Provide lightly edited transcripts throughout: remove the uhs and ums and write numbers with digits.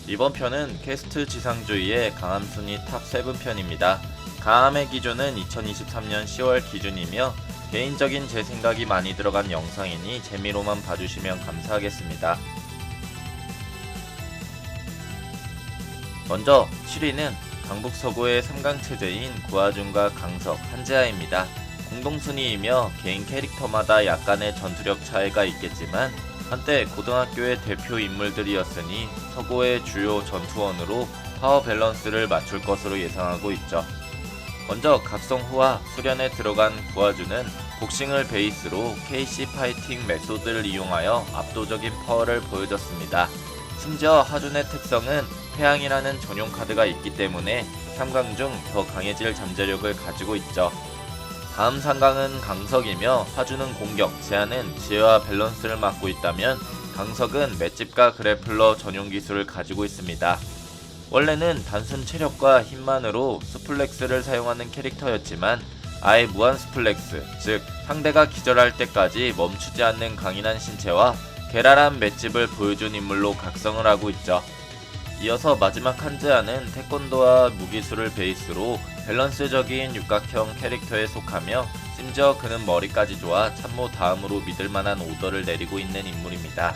이번 편은 퀘스트 지상주의의 강함 순위 탑 7편입니다. 강함의 기준은 2023년 10월 기준이며 개인적인 제 생각이 많이 들어간 영상이니 재미로만 봐주시면 감사하겠습니다. 먼저 7위는 강북 서구의 3강 체제인 구하준과 강석, 한재하입니다. 공동순위이며 개인 캐릭터마다 약간의 전투력 차이가 있겠지만 한때 고등학교의 대표 인물들이었으니 서구의 주요 전투원으로 파워 밸런스를 맞출 것으로 예상하고 있죠. 먼저 각성후와 수련에 들어간 구하준은 복싱을 베이스로 KC 파이팅 메소드를 이용하여 압도적인 파워를 보여줬습니다. 심지어 하준의 특성은 태양이라는 전용 카드가 있기 때문에 3강 중 더 강해질 잠재력을 가지고 있죠. 다음 3강은 강석이며 하준은 공격, 제한은 지혜와 밸런스를 맡고 있다면 강석은 맷집과 그래플러 전용 기술을 가지고 있습니다. 원래는 단순 체력과 힘만으로 스플렉스를 사용하는 캐릭터였지만 아예 무한 스플렉스, 즉 상대가 기절할 때까지 멈추지 않는 강인한 신체와 괴랄한 맷집을 보여준 인물로 각성을 하고 있죠. 이어서 마지막 한재하는 태권도와 무기술을 베이스로 밸런스적인 육각형 캐릭터에 속하며 심지어 그는 머리까지 좋아 참모 다음으로 믿을만한 오더를 내리고 있는 인물입니다.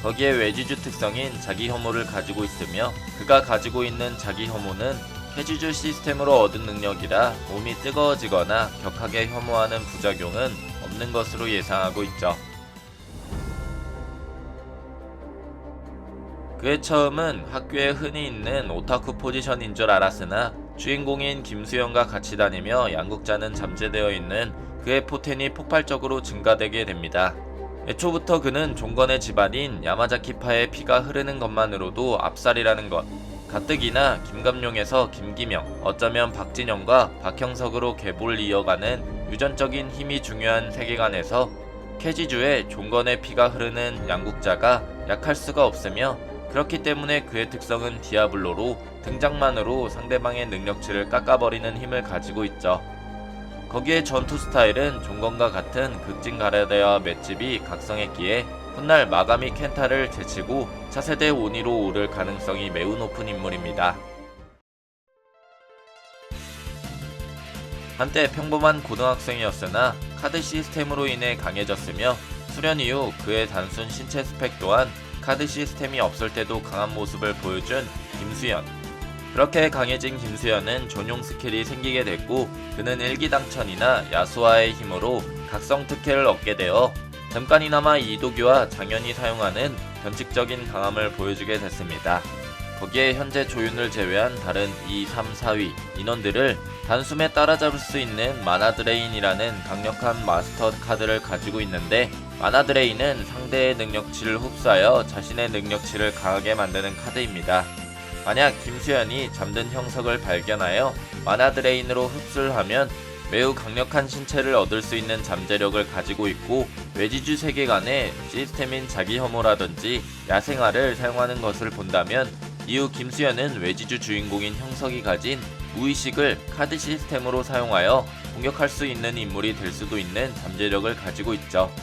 거기에 외지주 특성인 자기 혐오를 가지고 있으며 그가 가지고 있는 자기 혐오는 캐지주 시스템으로 얻은 능력이라 몸이 뜨거워지거나 격하게 혐오하는 부작용은 없는 것으로 예상하고 있죠. 그의 처음은 학교에 흔히 있는 오타쿠 포지션인 줄 알았으나 주인공인 김수현과 같이 다니며 양국자는 잠재되어 있는 그의 포텐이 폭발적으로 증가되게 됩니다. 애초부터 그는 종건의 집안인 야마자키파의 피가 흐르는 것만으로도 압살이라는 것, 가뜩이나 김감룡에서 김기명, 어쩌면 박진영과 박형석으로 계보를 이어가는 유전적인 힘이 중요한 세계관에서 캐지주의 종건의 피가 흐르는 양국자가 약할 수가 없으며 그렇기 때문에 그의 특성은 디아블로로 등장만으로 상대방의 능력치를 깎아버리는 힘을 가지고 있죠. 거기에 전투 스타일은 종건과 같은 극진 가라데와 맷집이 각성했기에 훗날 마가미 켄타를 제치고 차세대 오니로 오를 가능성이 매우 높은 인물입니다. 한때 평범한 고등학생이었으나 카드 시스템으로 인해 강해졌으며 수련 이후 그의 단순 신체 스펙 또한 카드 시스템이 없을 때도 강한 모습을 보여준 김수현. 그렇게 강해진 김수현은 전용 스킬이 생기게 됐고 그는 일기당천이나 야수와의 힘으로 각성 특혜를 얻게 되어 잠깐이나마 이도규와 장현이 사용하는 변칙적인 강함을 보여주게 됐습니다. 거기에 현재 조윤을 제외한 다른 2, 3, 4위 인원들을 단숨에 따라잡을 수 있는 마나드레인이라는 강력한 마스터 카드를 가지고 있는데 마나드레인은 상대의 능력치를 흡수하여 자신의 능력치를 강하게 만드는 카드입니다. 만약 김수현이 잠든 형석을 발견하여 마나드레인으로 흡수를 하면 매우 강력한 신체를 얻을 수 있는 잠재력을 가지고 있고 외지주 세계관의 시스템인 자기 혐오라든지 야생화를 사용하는 것을 본다면 이후 김수현은 외지주 주인공인 형석이 가진 무의식을 카드 시스템으로 사용하여 공격할 수 있는 인물이 될 수도 있는 잠재력을 가지고 있죠.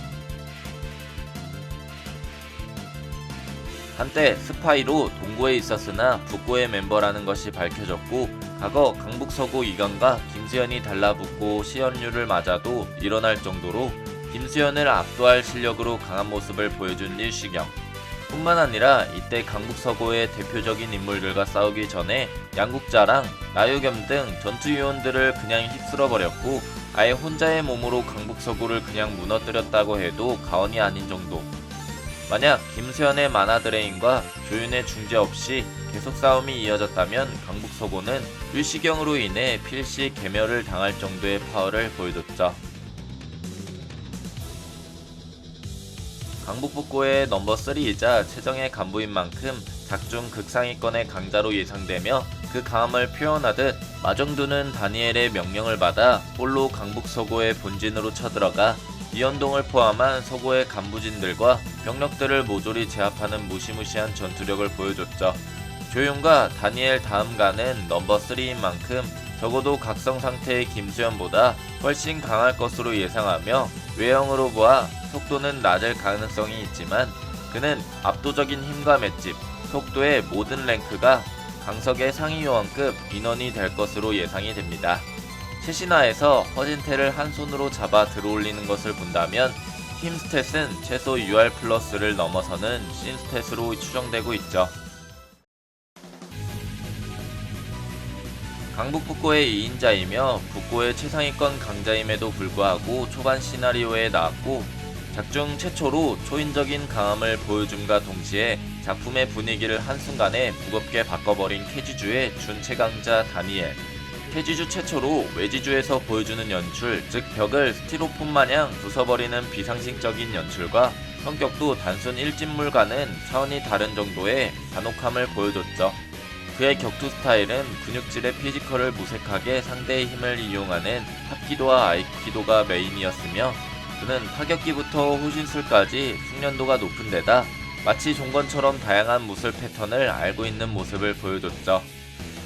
한때 스파이로 동고에 있었으나 북고의 멤버라는 것이 밝혀졌고 과거 강북 서구 이강과 김수현이 달라붙고 시연류를 맞아도 일어날 정도로 김수현을 압도할 실력으로 강한 모습을 보여준 일시경. 뿐만 아니라 이때 강북 서구의 대표적인 인물들과 싸우기 전에 양국자랑 나유겸 등 전투요원들을 그냥 휩쓸어버렸고 아예 혼자의 몸으로 강북 서구를 그냥 무너뜨렸다고 해도 과언이 아닌 정도. 만약 김수현의 마나드레인과 조윤의 중재 없이 계속 싸움이 이어졌다면 강북 서구는 일시경으로 인해 필시 괴멸을 당할 정도의 파워를 보여줬죠. 강북 북고의 넘버 3이자 최정예 간부인 만큼 작중 극상위권의 강자로 예상되며 그 강함을 표현하듯 마정두는 다니엘의 명령을 받아 홀로 강북 서구의 본진으로 쳐들어가 이현동을 포함한 서구의 간부진들과 병력들을 모조리 제압하는 무시무시한 전투력을 보여줬죠. 조윤과 다니엘 다음가는 넘버 3인 만큼 적어도 각성 상태의 김수현보다 훨씬 강할 것으로 예상하며 외형으로 보아 속도는 낮을 가능성이 있지만 그는 압도적인 힘과 맷집, 속도의 모든 랭크가 강석의 상위 요원급 인원이 될 것으로 예상이 됩니다. 최신화에서 허진태를 한 손으로 잡아 들어올리는 것을 본다면 힘 스탯은 최소 UR 플러스를 넘어서는 신 스탯으로 추정되고 있죠. 강북 북고의 2인자이며 북고의 최상위권 강자임에도 불구하고 초반 시나리오에 나왔고 작중 최초로 초인적인 강함을 보여줌과 동시에 작품의 분위기를 한순간에 무겁게 바꿔버린 캐지주의 준최강자 다니엘. 캐지주 최초로 외지주에서 보여주는 연출, 즉 벽을 스티로폼 마냥 부숴버리는 비상식적인 연출과 성격도 단순 일진물과는 차원이 다른 정도의 잔혹함을 보여줬죠. 그의 격투 스타일은 근육질의 피지컬을 무색하게 상대의 힘을 이용하는 합기도와 아이키도가 메인이었으며 그는 타격기부터 호신술까지 숙련도가 높은 데다 마치 종건처럼 다양한 무술 패턴을 알고 있는 모습을 보여줬죠.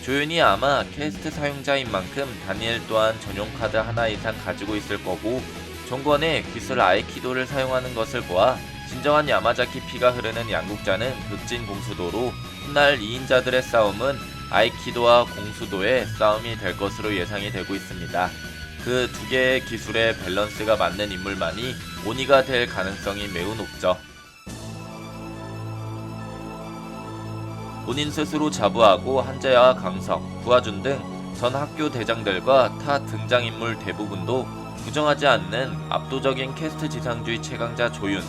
조윤이 아마 캐스트 사용자인 만큼 다니엘 또한 전용 카드 하나 이상 가지고 있을 거고 종건의 기술 아이키도를 사용하는 것을 보아 진정한 야마자키 피가 흐르는 양국자는 극진 공수도로 훗날 2인자들의 싸움은 아이키도와 공수도의 싸움이 될 것으로 예상이 되고 있습니다. 그 두 개의 기술의 밸런스가 맞는 인물만이 오니가 될 가능성이 매우 높죠. 본인 스스로 자부하고 한재와 강석, 구하준 등 전 학교 대장들과 타 등장인물 대부분도 부정하지 않는 압도적인 캐스트 지상주의 최강자 조윤.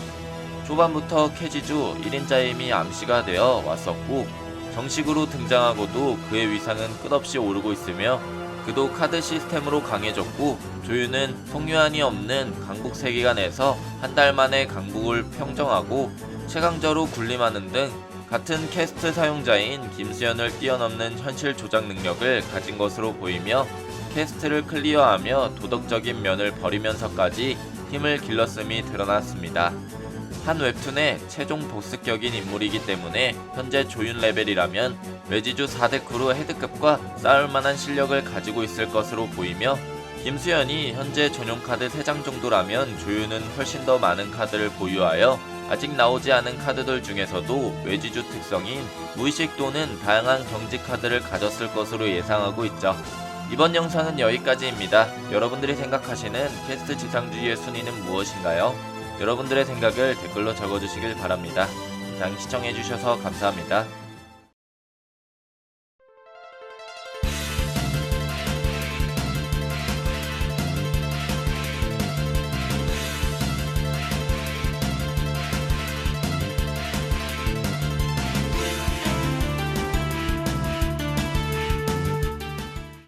초반부터 캐지주 1인자임이 암시가 되어 왔었고 정식으로 등장하고도 그의 위상은 끝없이 오르고 있으며 그도 카드 시스템으로 강해졌고 조윤은 송유한이 없는 강북 세계관에서 한 달 만에 강북을 평정하고 최강자로 군림하는 등 같은 캐스트 사용자인 김수현을 뛰어넘는 현실 조작 능력을 가진 것으로 보이며 캐스트를 클리어하며 도덕적인 면을 버리면서까지 힘을 길렀음이 드러났습니다. 한 웹툰의 최종 보스격인 인물이기 때문에 현재 조윤 레벨이라면 외지주 4데크로 헤드급과 싸울만한 실력을 가지고 있을 것으로 보이며 김수현이 현재 전용 카드 3장 정도라면 조윤은 훨씬 더 많은 카드를 보유하여 아직 나오지 않은 카드들 중에서도 외지주 특성인 무의식 또는 다양한 경지 카드를 가졌을 것으로 예상하고 있죠. 이번 영상은 여기까지입니다. 여러분들이 생각하시는 캐스트 지상주의의 순위는 무엇인가요? 여러분들의 생각을 댓글로 적어주시길 바랍니다. 이상 시청해주셔서 감사합니다.